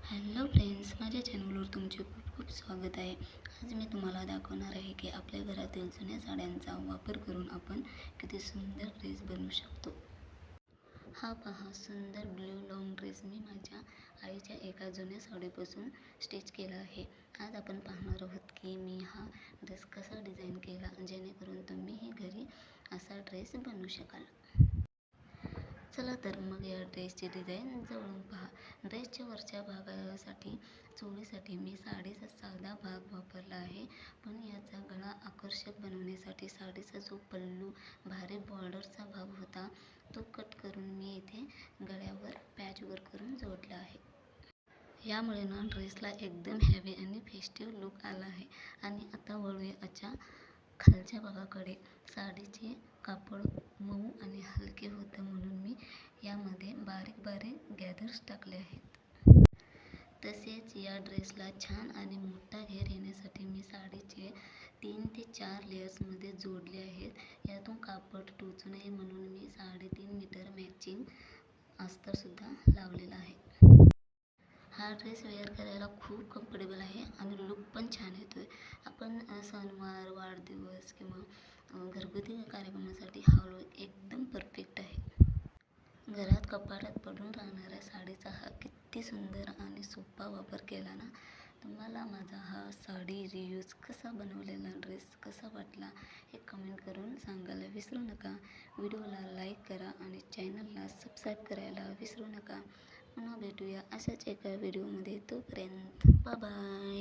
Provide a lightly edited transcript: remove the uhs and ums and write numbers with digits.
Hello friends, माझ्या चॅनलवर तुमचे खूप खूप स्वागत आहे. आज मी तुम्हाला दाखवणार आहे की आपल्या घरातील जुन्या साड्यांचा वापर करून आपण किती सुंदर ड्रेस बनवू शकतो. हा पहा, सुंदर ब्ल्यू लॉंग ड्रेस मी माझ्या आईच्या एका जुन्या साडीपासून स्टिच केला आहे. आज आपण पाहणार आहोत की मी हा ड्रेस कसा डिझाईन केला, जेणेकरून तुम्हीही घरी असा ड्रेस बनवू शकाल. चला तर मग या ड्रेसची डिझाईन जवळून पहा. ड्रेसच्या वरच्या भागासाठी चोळीसाठी मी साडीचा साधा भाग वापरला आहे, पण याचा गळा आकर्षक बनवण्यासाठी साडीचा जो पल्लू भारी बॉर्डरचा भाग होता तो कट करून मी इथे गळ्यावर पॅच वर्क करून जोडला आहे. यामुळे ना ड्रेसला एकदम हेवी आणि फेस्टिव्ह लुक आला आहे. आणि आता वळूया याच्या खालच्या भागाकडे. साडीचे कापड मऊ आणि हलके होतं, म्हणून मी यामध्ये बारीक बारीक गॅदर्स टाकले आहेत. तसेच या ड्रेसला छान आणि मोठा घेर येण्यासाठी मी साडीचे 3 ते 4 लेयर्समध्ये जोडले आहेत. यातून कापड टोचू नये म्हणून मी 3.5 मीटर मॅचिंग अस्तरसुद्धा लावलेला आहे. हा ड्रेस वेअर करायला खूप कम्फर्टेबल आहे आणि लुक पण छान येतोय. आपण सणवार, वाढदिवस किंवा घरगुती कार्यक्रमासाठी हा लुक एकदम परफेक्ट आहे. घरात कपाटात पडून राहणाऱ्या साडीचा हा किती सुंदर आणि सोपा वापर केला ना. तुम्हाला माझा हा साडी रियूज कसा बनवलेला ड्रेस कसा वाटला हे कमेंट करून सांगायला विसरू नका. व्हिडिओला लाईक करा आणि चॅनलला सबस्क्राईब करायला विसरू नका. पुन्हा भेटूया अशाच एका व्हिडिओमध्ये. तोपर्यंत बाय बाय.